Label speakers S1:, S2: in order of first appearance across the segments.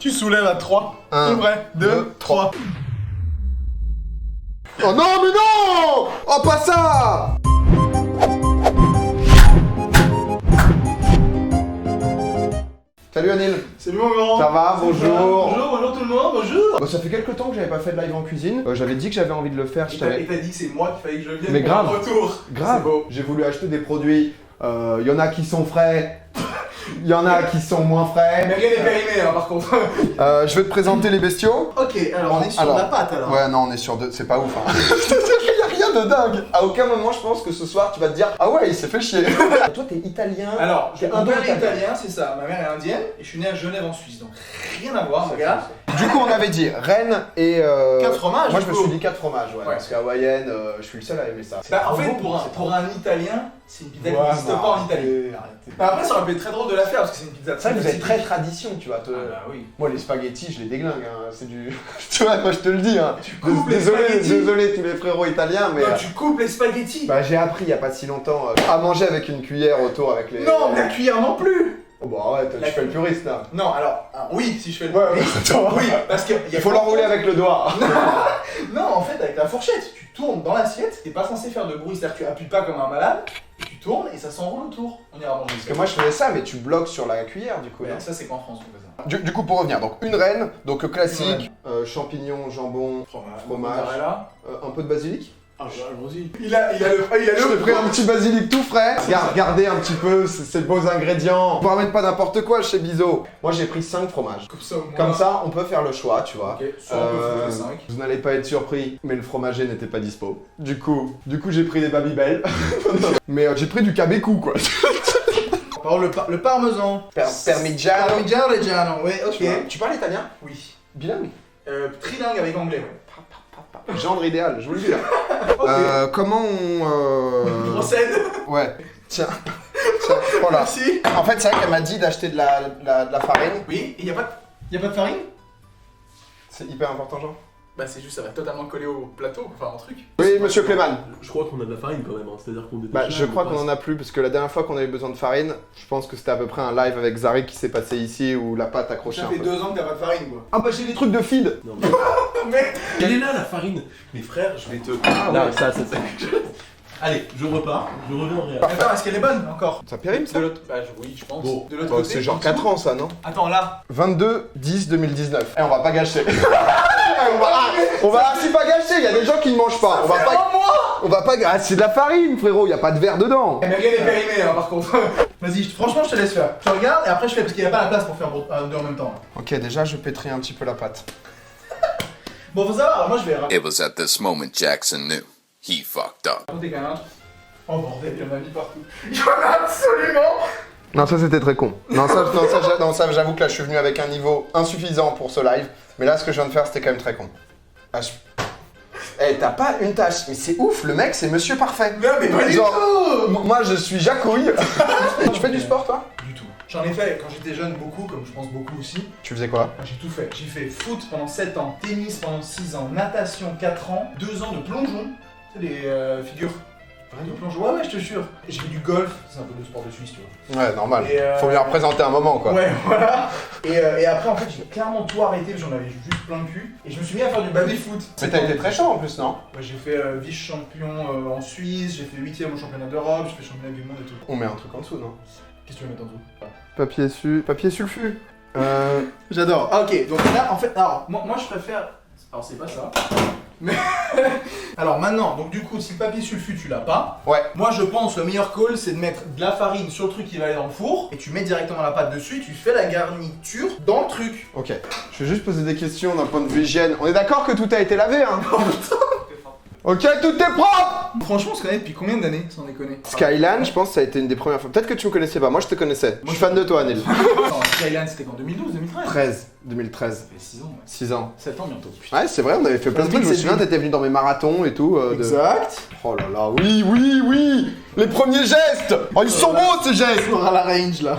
S1: Tu soulèves à 3. C'est vrai. 2, 3.
S2: Oh non, mais non! Oh, pas ça! Salut Anil.
S1: Salut mon grand.
S2: Ça va? Bonjour.
S1: Bonjour tout le monde, bonjour.
S2: Bon, ça fait quelques temps que j'avais pas fait de live en cuisine. J'avais dit que j'avais envie de le faire.
S1: Et t'as dit que c'est moi qu'il fallait que je vienne
S2: Mais
S1: pour
S2: grave.
S1: un retour.
S2: Grave.
S1: C'est beau.
S2: J'ai voulu acheter des produits. Y en a qui sont frais. Il y en a qui sont moins frais.
S1: Mais rien n'est périmé hein, par contre.
S2: Je vais te présenter les bestiaux.
S1: Ok, alors on est sur la pâte alors.
S2: Ouais, non, on est sur deux. C'est pas ouf. Hein. Il y a rien de dingue. À aucun moment, je pense que ce soir, tu vas te dire ah ouais, il s'est fait chier. Toi, t'es italien.
S1: Alors,
S2: T'es
S1: mon père est
S2: indo-italien.
S1: italien, c'est ça. Ma mère est indienne et je suis né à Genève en Suisse. Donc rien à voir, mon gars.
S2: Du coup, on avait dit Rennes et.
S1: 4 fromages.
S2: Moi,
S1: du
S2: je me
S1: coup.
S2: suis dit 4 fromages, ouais.
S1: Ouais.
S2: Parce qu'à hawaïenne, je suis le seul à aimer ça.
S1: Bah, en
S2: C'est
S1: fait,
S2: trop bon,
S1: pour un italien, c'est une pizza qui
S2: Ouais,
S1: n'existe
S2: mais
S1: pas en Italie.
S2: arrêtez.
S1: Bah, après, ça aurait pu être très drôle de la faire parce que c'est une pizza
S2: C'est vrai que vous êtes très
S1: spécifique.
S2: tradition, tu vois.
S1: Ah bah oui.
S2: Moi, les spaghettis, je les déglingue. Hein. C'est du. Tu vois, moi, je te le dis. Hein.
S1: Tu coupes les
S2: Désolé,
S1: spaghettis.
S2: désolé tous les frérots italiens, mais.
S1: Non, tu coupes les spaghettis.
S2: Bah, j'ai appris il y a pas si longtemps à manger avec une cuillère autour avec les.
S1: Non, mais la cuillère non plus.
S2: Oh, bah, arrête,
S1: La
S2: tu fais le puriste là.
S1: Non, alors, oui, si je fais le
S2: Ouais,
S1: oui,
S2: attends.
S1: oui, parce qu'il
S2: Il faut l'enrouler avec le doigt.
S1: Non, en fait, avec la fourchette, tu tournes dans l'assiette, t'es pas censé faire de bruit, c'est-à-dire que tu appuies pas comme un malade, et tu tournes et ça s'enroule autour. On ira manger.
S2: Parce que moi, je faisais ça, mais tu bloques sur la cuillère du coup.
S1: Ouais,
S2: non
S1: ça, c'est qu'en France on fait ça.
S2: Du coup, pour revenir, donc une reine, donc classique, champignons, jambon, fromage.
S1: Mozzarella.
S2: Un peu de basilic.
S1: Ah, allons-y. Il a le.
S2: Je t'ai pris un petit basilic tout frais. Regardez un petit peu ces beaux ingrédients. On ramène pas n'importe quoi chez Bizo. Moi, j'ai pris 5 fromages.
S1: Comme ça, au moins.
S2: Comme ça, on peut faire le choix, tu vois.
S1: Ok, soit on peut faire 5.
S2: Vous n'allez pas être surpris, mais le fromager n'était pas dispo. Du coup, j'ai pris des Babybel. Mais j'ai pris du Cabecu, quoi.
S1: Par contre, le parmesan.
S2: Parmigiano.
S1: Parmigiano, ouais, ok.
S2: Tu parles italien?
S1: Oui.
S2: Bilingue.
S1: Trilingue avec anglais, ouais.
S2: Genre idéal, je vous le dis là.
S1: Ok.
S2: Comment on.
S1: Procède.
S2: Ouais. Tiens. Tiens, voilà.
S1: Merci.
S2: En fait, c'est vrai qu'elle m'a dit d'acheter de la farine.
S1: Oui, et y a pas de farine?
S2: C'est hyper important, genre.
S1: Bah, c'est juste, ça va totalement coller au plateau, enfin, un truc.
S2: Oui, monsieur Clément.
S3: Je crois qu'on a de la farine quand même, hein. C'est-à-dire qu'on
S2: Bah, je crois qu'on en a plus, parce que la dernière fois qu'on avait besoin de farine, je pense que c'était à peu près un live avec Zari qui s'est passé ici où la pâte accrochait
S1: Ça
S2: un
S1: fait
S2: peu.
S1: 2 ans que t'as pas de farine, quoi.
S2: Ah bah j'ai des trucs de feed.
S3: Non, mais...
S1: Mais.
S3: Elle est là la farine. Mes frères, je vais te.
S2: Ah
S3: Là,
S2: ouais.
S3: ça. Allez, je repars, je reviens en réel.
S1: Attends, est-ce qu'elle est bonne encore?
S2: Ça périme ça?
S1: De l'autre. Bah, oui, je pense.
S3: Bon.
S1: De l'autre
S2: Bon,
S1: côté.
S2: c'est genre
S1: en dessous.
S2: 4 ans ça, non?
S1: Attends, là.
S2: 22-10-2019. Eh, on va pas gâcher. on va archi pas gâcher, il y a des gens qui ne mangent pas. On va
S1: C'est
S2: pas.
S1: un mois.
S2: On va pas. Ah, c'est de la farine, frérot, il y a pas de verre dedans.
S1: Mais rien n'est périmé, hein, par contre. Vas-y, franchement, je te laisse faire. Tu regardes et après je fais parce qu'il n'y a pas la place pour faire deux en même temps.
S2: Ok, déjà je pétris un petit peu la pâte.
S1: Bon, faut savoir, alors moi je vais
S4: It was at this moment Jackson knew he fucked up.
S1: raconter quand même un truc. Oh bordel, il y en a mis partout. Il y en a absolument.
S2: Non, ça c'était très con. Non, ça j'avoue que là je suis venu avec un niveau insuffisant pour ce live. Mais là, ce que je viens de faire, c'était quand même très con. Ah, Eh, t'as pas une tâche. Mais c'est ouf, le mec, c'est monsieur parfait.
S1: Non, mais pas du
S2: Genre,
S1: tout.
S2: moi, je suis Jacouille. Tu fais du sport, toi?
S1: Du tout. J'en ai fait quand j'étais jeune beaucoup, comme je pense beaucoup aussi.
S2: Tu faisais quoi?
S1: J'ai tout fait. J'ai fait foot pendant 7 ans, tennis pendant 6 ans, natation 4 ans, 2 ans de plongeon. Tu sais, des figures. De plongeon. Ouais, je te jure. J'ai fait du golf, c'est un peu de sport de Suisse, tu vois.
S2: Ouais, normal.
S1: Et,
S2: Faut bien représenter un moment, quoi.
S1: Ouais, voilà. Et après, en fait, j'ai clairement tout arrêté parce que j'en avais juste plein le cul. Et je me suis mis à faire du baby-foot.
S2: Mais t'as été très chaud en plus, non?
S1: Ouais, j'ai fait vice-champion en Suisse, j'ai fait 8ème au championnat d'Europe, j'ai fait championnat du monde et tout.
S2: On met un truc en dessous, non?
S1: Qu'est-ce que tu veux mettre en dessous?
S2: Papier sulfu.
S1: J'adore. Ah, ok, donc là, en fait, alors, moi je préfère. Alors, c'est pas ça. Mais. Alors, maintenant, donc du coup, si le papier sulfu tu l'as pas,
S2: Ouais.
S1: moi je pense le meilleur call c'est de mettre de la farine sur le truc qui va aller dans le four et tu mets directement la pâte dessus et tu fais la garniture dans le truc.
S2: Ok. Je vais juste poser des questions d'un point de vue hygiène. On est d'accord que tout a été lavé, hein? Ok, tout est propre!
S1: Franchement, on se connaît depuis combien d'années, sans déconner?
S2: Skyline, je pense que ça a été une des premières fois. Peut-être que tu me connaissais pas, moi je te connaissais. Je suis fan de toi, Anil.
S1: Attends, Skyline c'était quand 2012, 2013?
S2: 2013.
S1: Ça fait 6 ans, ouais.
S2: 6 ans.
S1: 7 ans bientôt. Putain.
S2: Ouais, c'est vrai, on avait fait plein de trucs. Je me souviens, t'étais venu dans mes marathons et tout.
S1: Exact.
S2: Oh là là, oui! Les premiers gestes! Oh, ils sont beaux ces gestes!
S1: On aura la range là.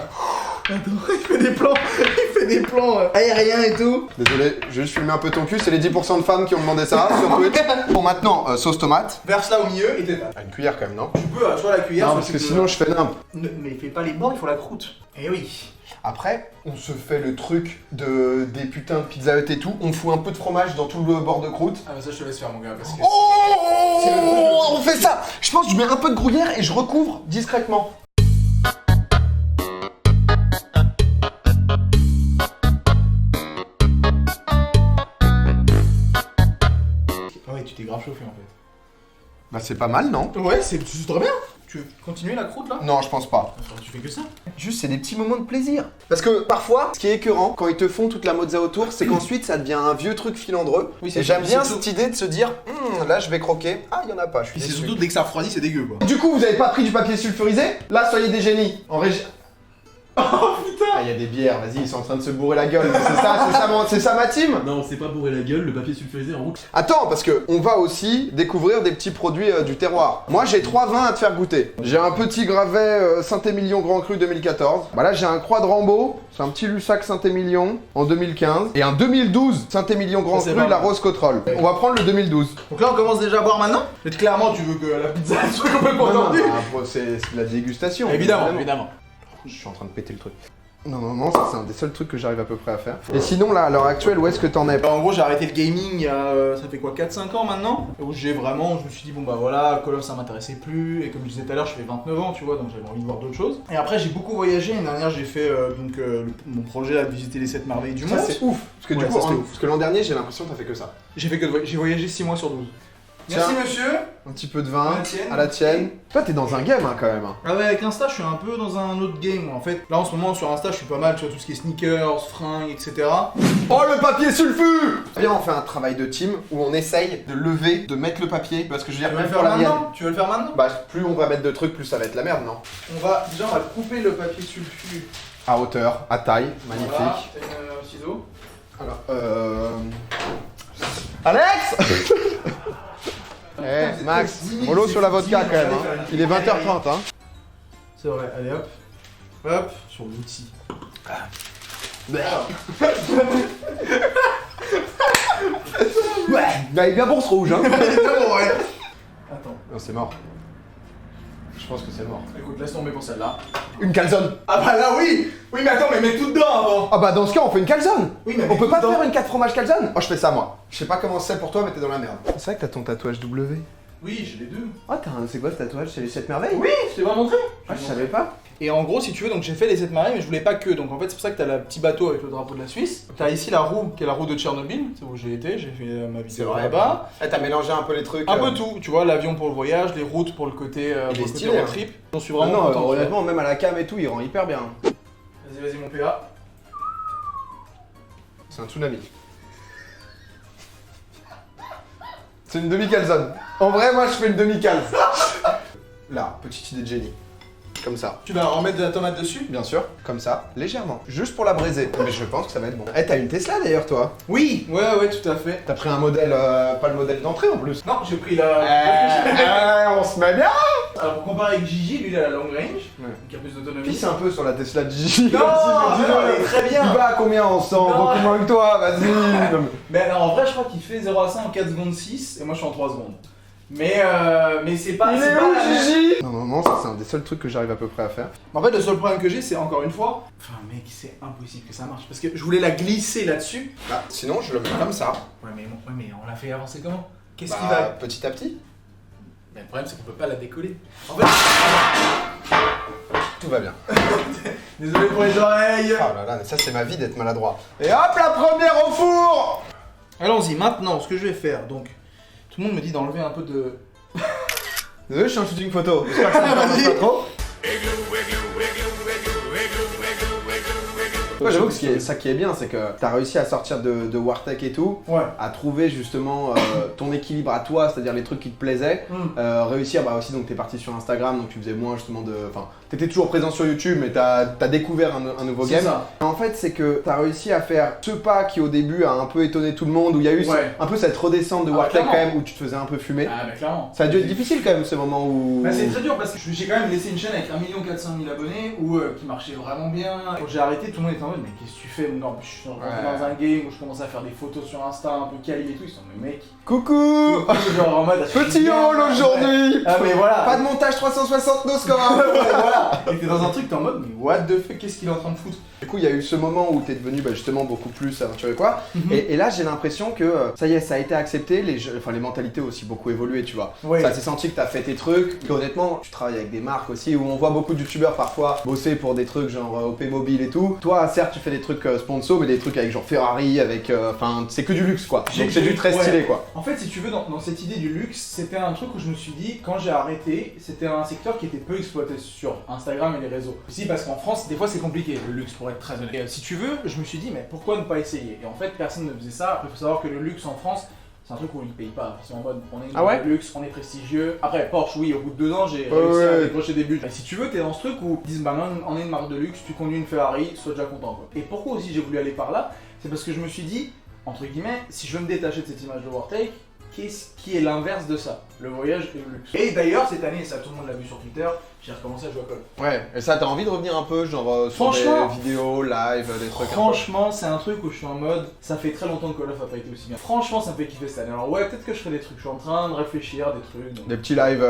S1: Attends, il fait des plans, aériens et tout.
S2: Désolé, je vais juste filmer un peu ton cul, c'est les 10% de femmes qui ont demandé ça sur Twitch. Bon, maintenant, sauce tomate.
S1: Verse là au milieu et t'étales.
S2: Ah, une cuillère quand même, non?
S1: Tu peux, soit la cuillère,
S2: Non,
S1: soit
S2: parce
S1: tu
S2: que
S1: peux-
S2: sinon je fais nimp.
S1: Mais fais pas les bords, il faut la croûte. Eh oui.
S2: Après, on se fait le truc des putains de Pizza Hut et tout. On fout un peu de fromage dans tout le bord de croûte.
S1: Ah bah ça je te laisse faire mon gars parce que...
S2: Oh, on fait ça. Je pense que je mets un peu de gruyère et je recouvre discrètement.
S1: Ah ouais, tu t'es grave chauffé en fait.
S2: Bah c'est pas mal, non?
S1: Ouais, c'est très bien. Tu veux continuer la croûte là?
S2: Non, je pense pas.
S1: Enfin, tu fais que ça.
S2: Juste, c'est des petits moments de plaisir. Parce que parfois, ce qui est écœurant quand ils te font toute la mozza autour, c'est qu'ensuite ça devient un vieux truc filandreux.
S1: Oui, c'est
S2: et j'aime
S1: tout,
S2: bien
S1: c'est
S2: cette
S1: tout.
S2: idée de se dire, là je vais croquer. Ah, il y en a pas, je suis
S1: C'est
S2: déçu.
S1: surtout dès que ça refroidit, c'est dégueu quoi.
S2: Du coup, vous avez pas pris du papier sulfurisé? Là, soyez des génies. En régie.
S1: Oh putain!
S2: Ah, il y a des bières, vas-y, ils sont en train de se bourrer la gueule. C'est ça ma team?
S3: Non, on s'est pas bourré la gueule, le papier sulfurisé en route.
S2: Attends, parce que on va aussi découvrir des petits produits du terroir. Moi, j'ai 3 vins à te faire goûter. J'ai un petit Gravet Saint-Émilion Grand Cru 2014. Bah là, j'ai un Croix de Rambaud. C'est un petit Lussac Saint-Émilion en 2015. Et un 2012 Saint-Émilion Grand
S1: Ça, c'est
S2: Cru
S1: pas
S2: La
S1: mal.
S2: Rose Cotrol. On va prendre le 2012.
S1: Donc là on commence déjà à boire maintenant? Mais clairement tu veux que la pizza soit complètement tendue?
S2: c'est de la dégustation.
S1: Évidemment.
S2: Je suis en train de péter le truc. Non, ça c'est un des seuls trucs que j'arrive à peu près à faire. Et sinon, là, à l'heure actuelle, où est-ce que t'en es?
S1: En gros j'ai arrêté le gaming il y a, ça fait quoi, 4-5 ans maintenant? Où je me suis dit bon bah voilà, Call of ça m'intéressait plus, et comme je disais tout à l'heure je fais 29 ans tu vois, donc j'avais envie de voir d'autres choses. Et après j'ai beaucoup voyagé, l'année dernière j'ai fait mon projet là de visiter les 7 merveilles du
S2: Ça,
S1: monde.
S2: c'est ouf. Parce que
S1: Ouais,
S2: du coup,
S1: ça, c'était ouf.
S2: parce que l'an dernier, j'ai l'impression que t'as fait que ça.
S1: J'ai voyagé 6 mois sur 12. Merci
S2: Tiens.
S1: monsieur!
S2: Un petit peu de vin,
S1: À la tienne.
S2: à la tienne. Toi, t'es dans un game, hein, quand même. hein.
S1: Ah ouais, avec Insta, je suis un peu dans un autre game. En fait, là en ce moment sur Insta, je suis pas mal sur tout ce qui est sneakers, fringues, etc.
S2: Oh, le papier sulfu! Viens, on fait un travail de team où on essaye de lever, de mettre le papier. Parce que je veux
S1: Tu
S2: dire,
S1: veux le
S2: même
S1: faire
S2: pour la mienne.
S1: maintenant? Tu veux le faire maintenant?
S2: Bah, plus on va mettre de trucs, plus ça va être la merde, non?
S1: On va couper le papier sulfu.
S2: À hauteur, à taille, magnifique.
S1: Voilà, t'as un ciseau.
S2: Alors, Alex! Eh, Max, mollo sur la vodka quand même. Hein. Il est 20h30, hein.
S1: C'est vrai, allez hop. Hop, sur l'outil.
S2: Ouais, bah, il est bien bon ce rouge, hein.
S1: ouais. Attends,
S2: Non, c'est mort. Je pense que c'est mort.
S1: écoute, laisse tomber pour celle-là.
S2: Une calzone.
S1: Ah bah là oui! Oui mais attends, mais mets tout dedans avant!
S2: Ah bah dans ce cas, on fait une calzone.
S1: Oui, mais
S2: On peut pas
S1: dedans.
S2: faire une 4 fromages calzone? Oh, je fais ça moi. Je sais pas comment c'est pour toi, mais t'es dans la merde. C'est vrai que t'as ton tatouage W.
S1: Oui, j'ai les deux.
S2: Ah, c'est quoi ce tatouage? C'est les 7 merveilles?
S1: Oui, je t'ai pas montré.
S2: Ah, je savais pas.
S1: Et en gros, si tu veux, donc j'ai fait les 7 marées, mais je voulais pas que. Donc en fait, c'est pour ça que t'as le petit bateau avec le drapeau de la Suisse. T'as ici la roue, qui est la roue de Tchernobyl, c'est où j'ai été, j'ai fait ma vidéo là-bas.
S2: Eh, t'as mélangé un peu les trucs.
S1: Un peu tout, tu vois, l'avion pour le voyage, les routes pour le côté,
S2: Il est
S1: pour le côté
S2: stylé,
S1: road
S2: hein.
S1: trip. J'en suis
S2: Ah
S1: vraiment
S2: non,
S1: content.
S2: honnêtement, même à la cam et tout, il rend hyper bien.
S1: Vas-y, mon PA.
S2: C'est un tsunami. C'est une demi-calzone. En vrai, moi, je fais une demi-calze. Là, petite idée de génie. Comme ça.
S1: Tu vas en mettre de la tomate dessus?
S2: Bien sûr, comme ça, légèrement. Juste pour la braiser. Mais je pense que ça va être bon. Eh, t'as une Tesla d'ailleurs, toi?
S1: Oui, ouais, tout à fait.
S2: T'as pris un modèle, pas le modèle d'entrée en plus.
S1: Non, j'ai pris la.
S2: On se met bien.
S1: Alors, pour comparer avec Gigi, lui il a la long range,
S2: Ouais.
S1: donc il a plus d'autonomie.
S2: Pisse un peu sur la Tesla de Gigi.
S1: Non, elle est très bien.
S2: Il va à combien en 100?
S1: Non.
S2: Beaucoup moins que toi, vas-y. Non, mais-
S1: Mais alors, en vrai, je crois qu'il fait 0 à 100 en 4 secondes 6, et moi je suis en 3 secondes. Mais c'est pas.
S2: Il
S1: c'est
S2: est
S1: pas
S2: où,
S1: la même-
S2: Gigi? Non, ça c'est un des seuls trucs que j'arrive à peu près à faire.
S1: En fait, le seul problème que j'ai, c'est encore une fois. Enfin, mec, c'est impossible que ça marche. Parce que je voulais la glisser là-dessus.
S2: Bah, sinon, je le mets comme ça.
S1: Ouais, mais on l'a fait avancer comment? Qu'est-ce
S2: Bah,
S1: qui va.
S2: petit à petit,
S1: Mais le problème, c'est qu'on peut pas la décoller. En fait.
S2: tout va bien.
S1: Désolé pour les oreilles.
S2: Oh là là, mais ça c'est ma vie d'être maladroit. Et hop, la première au four.
S1: Allons-y, maintenant, ce que je vais faire, donc. Tout le monde me dit d'enlever un peu de.
S2: Désolé, je suis en shooting photo. J'espère que ça ne
S1: Vas-y.
S2: pas trop. Moi j'avoue que ça qui est bien, c'est que t'as réussi à sortir de Wartech et tout,
S1: Ouais.
S2: à trouver justement ton équilibre à toi, c'est-à-dire les trucs qui te plaisaient, réussir aussi, donc t'es parti sur Instagram, donc tu faisais moins justement de... Enfin, t'étais toujours présent sur YouTube, mais t'as découvert un nouveau game.
S1: Ça.
S2: En fait, c'est que t'as réussi à faire ce pas qui au début a un peu étonné tout le monde, où il y a eu un peu cette redescente de Wartech quand même, où tu te faisais un peu fumer.
S1: Ah bah clairement.
S2: Ça a dû être difficile quand même ce moment où...
S1: Bah c'est très dur parce que j'ai quand même laissé une chaîne avec 1 400 000 abonnés qui marchait vraiment bien. Quand j'ai arrêté, tout le monde était en mode mais qu'est-ce que tu fais mon gars? Je suis rentré dans un game où je commençais à faire des photos sur Insta un peu quali et tout, ils sont mais mec.
S2: Coucou
S1: Genre en mode
S2: Petit haul aujourd'hui.
S1: Ah mais voilà.
S2: Pas de montage 360 no score.
S1: Voilà. Et t'es dans un truc, t'es en mode mais what the fuck, qu'est-ce qu'il est en train de foutre?
S2: Du coup, il y a eu ce moment où t'es devenu justement beaucoup plus aventureux quoi. Et là, j'ai l'impression que ça y est, ça a été accepté. Les mentalités ont aussi beaucoup évolué, tu vois.
S1: Oui.
S2: Ça s'est senti que t'as fait tes trucs. Et honnêtement, tu travailles avec des marques aussi où on voit beaucoup de youtubeurs parfois bosser pour des trucs genre OP Mobile et tout. Toi, certes, tu fais des trucs sponsor, mais des trucs avec genre Ferrari, avec. Enfin, c'est que du luxe quoi. Donc c'est du très stylé quoi.
S1: En fait, si tu veux, dans cette idée du luxe, c'était un truc où je me suis dit, quand j'ai arrêté, c'était un secteur qui était peu exploité sur Instagram et les réseaux. Aussi parce qu'en France, des fois, c'est compliqué le luxe pour être très honnête. Et si tu veux, je me suis dit, mais pourquoi ne pas essayer? Et en fait, personne ne faisait ça. Après, il faut savoir que le luxe en France, c'est un truc où ils payent pas. Ils sont en mode, on est une marque de luxe, on est prestigieux. Après, Porsche, oui, au bout de 2 ans, j'ai réussi à décrocher des buts. Et si tu veux, t'es dans ce truc où ils disent, bah, on est une marque de luxe, tu conduis une Ferrari, sois déjà content quoi. Et pourquoi aussi j'ai voulu aller par là? C'est parce que je me suis dit, entre guillemets, si je veux me détacher de cette image de Wartech, qu'est-ce qui est l'inverse de ça? Le voyage et le luxe. Et d'ailleurs, cette année, ça tout le monde l'a vu sur Twitter, j'ai recommencé à jouer à Call.
S2: Ouais, et ça, t'as envie de revenir un peu, genre sur des vidéos, live, des trucs
S1: franchement, c'est un truc où je suis en mode, ça fait très longtemps que Call of a pas été aussi bien. Franchement, ça me fait kiffer cette année. Alors ouais, peut-être que je ferai des trucs, je suis en train de réfléchir, des trucs. Donc...
S2: Des petits lives...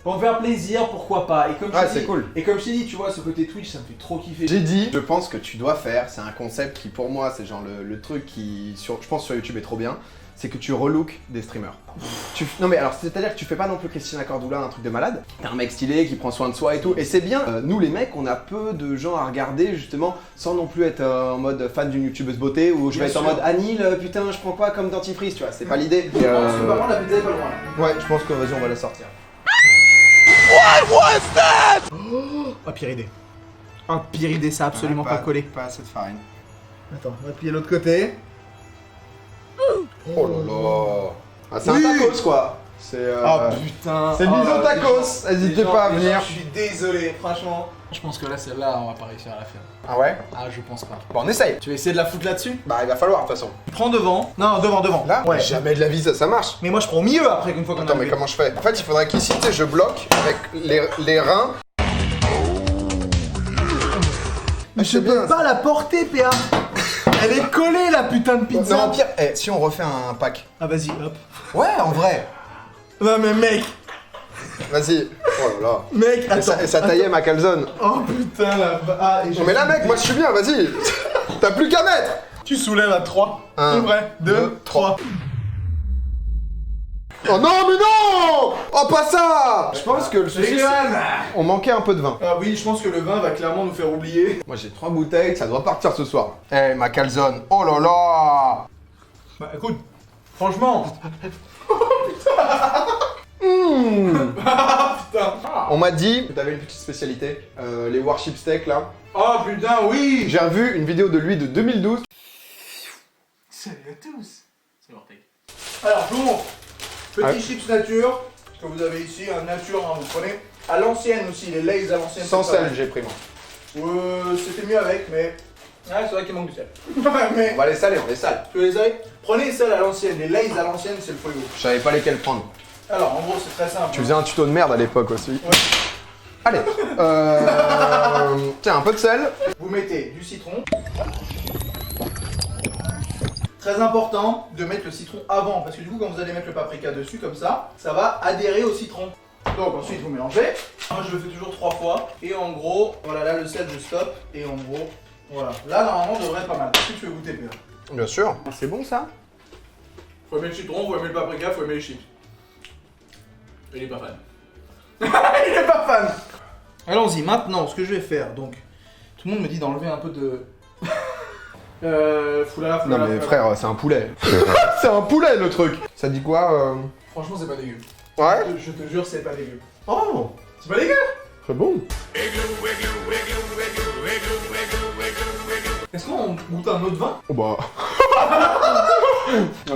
S1: Pour me faire plaisir, pourquoi pas. Et comme
S2: c'est cool.
S1: Et comme je t'ai dit, tu vois, ce côté Twitch, ça me fait trop kiffer.
S2: J'ai dit, je pense que tu dois faire, c'est un concept qui pour moi, c'est genre le truc qui, je pense sur YouTube est trop bien, c'est que tu relooks des streamers. Non mais alors, c'est-à-dire que tu fais pas non plus Christina Cordula, un truc de malade. T'es un mec stylé qui prend soin de soi et tout, et c'est bien. Nous les mecs, on a peu de gens à regarder justement, sans non plus être en mode fan d'une youtubeuse beauté, ou je vais être en mode Anil, putain, je prends quoi comme dentifrice, tu vois, c'est pas l'idée.
S1: Je pense que par contre, la pizza est pas loin là.
S2: Ouais, je pense que vas-y, on va la sortir.
S4: What was that?
S1: Oh, pire idée. Oh, pire idée, ça a absolument pas collé.
S2: Pas assez de farine.
S1: Attends, on va plier l'autre côté.
S2: Oh là là. Ah, c'est un tacos quoi. C'est
S1: putain.
S2: C'est le miso tacos. N'hésitez pas à venir.
S1: Je suis désolé, franchement. Je pense que là, celle-là, on va pas réussir à la faire.
S2: Ah ouais?
S1: Ah, je pense pas.
S2: Bon, on essaye.
S1: Tu vas essayer de la foutre là-dessus?
S2: Bah, il va falloir de toute façon.
S1: Prends devant. Non, devant.
S2: Là?
S1: Ouais.
S2: Jamais de la vie ça marche.
S1: Mais moi, je prends au milieu après, une fois qu'on a.
S2: Attends, mais comment je fais? En fait, il faudrait qu'ici, tu sais, je bloque avec les reins.
S1: Mais je peux pas la porter, PA. Elle est collée, la putain de pizza.
S2: Non, pire, si on refait un pack.
S1: Ah, vas-y, hop.
S2: Ouais, en vrai.
S1: Non, mais mec.
S2: Vas-y. Oh là là.
S1: Mec, attends.
S2: Et ça taillait ma calzone.
S1: Oh putain, la. Ah,
S2: Non, mais là, mec, moi je suis bien, vas-y. T'as plus qu'à mettre.
S1: Tu soulèves à 3.
S2: 1,
S1: 2, 3.
S2: Oh non, mais non! Oh, pas ça! Je pense que le souci, on manquait un peu de vin.
S1: Ah oui, je pense que le vin va clairement nous faire oublier.
S2: Moi j'ai 3 bouteilles, ça doit partir ce soir. Eh, ma calzone, oh là là!
S1: Bah écoute, franchement. Putain.
S2: On m'a dit que t'avais une petite spécialité, les Warship Steak là.
S1: Oh putain, oui.
S2: J'ai revu une vidéo de lui de 2012.
S1: Salut à tous. C'est Wartech. Alors, tout le monde. Petit chips nature, que vous avez ici, un nature, hein, vous prenez. À l'ancienne aussi, les Lay's à l'ancienne.
S2: Sans sel, j'ai pris moi.
S1: C'était mieux avec, mais. Ah, c'est vrai qu'il manque du sel. Mais.
S2: On va les saler, on les sale.
S1: Tu les as? Prenez les sels à l'ancienne, les Lay's à l'ancienne, c'est le fouet.
S2: Je savais pas lesquels prendre.
S1: Alors, en gros, c'est très simple.
S2: Tu faisais un tuto de merde à l'époque aussi.
S1: Ouais.
S2: Allez, tiens, un peu de sel.
S1: Vous mettez du citron. Très important de mettre le citron avant, parce que du coup quand vous allez mettre le paprika dessus comme ça va adhérer au citron. Donc ensuite vous mélangez. Moi je le fais toujours 3 fois. Et en gros, voilà, là le sel je stoppe. Et en gros, voilà. Là normalement ça devrait être pas mal. Est-ce que tu veux goûter, Pierre?
S2: Bien sûr. C'est bon ça?
S1: Faut aimer le citron, faut aimer le paprika, faut aimer les chips. Il est pas fan. Il est pas fan. Allons-y, maintenant ce que je vais faire, donc tout le monde me dit d'enlever un peu de... Foulala.
S2: Non mais frère, c'est un poulet. C'est un poulet le truc. Ça dit quoi
S1: Franchement c'est pas dégueu.
S2: Ouais.
S1: Je te jure c'est pas dégueu.
S2: Oh,
S1: C'est pas dégueu.
S2: c'est bon.
S1: Est-ce qu'on goûte un autre vin?
S2: Oh bah.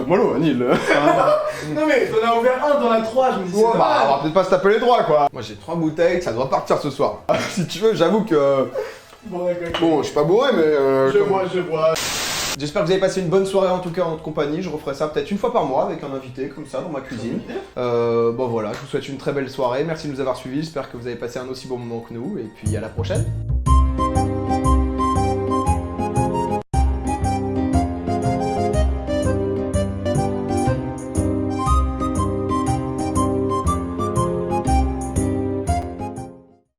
S2: Mollo, Anil.
S1: Non mais t'en as ouvert un, t'en as 3, je me dis c'est
S2: Ouais,
S1: pas
S2: bah, on
S1: mal.
S2: va peut-être pas se taper les 3 quoi. Moi j'ai 3 bouteilles, ça doit partir ce soir. Si tu veux, j'avoue que.
S1: Bon, d'accord.
S2: Bon, je suis pas bourré, mais.
S1: Je vois.
S2: J'espère que vous avez passé une bonne soirée en tout cas en notre compagnie. Je referai ça peut-être une fois par mois avec un invité comme ça dans ma cuisine. Bon voilà, je vous souhaite une très belle soirée. Merci de nous avoir suivis. J'espère que vous avez passé un aussi bon moment que nous. Et puis à la prochaine.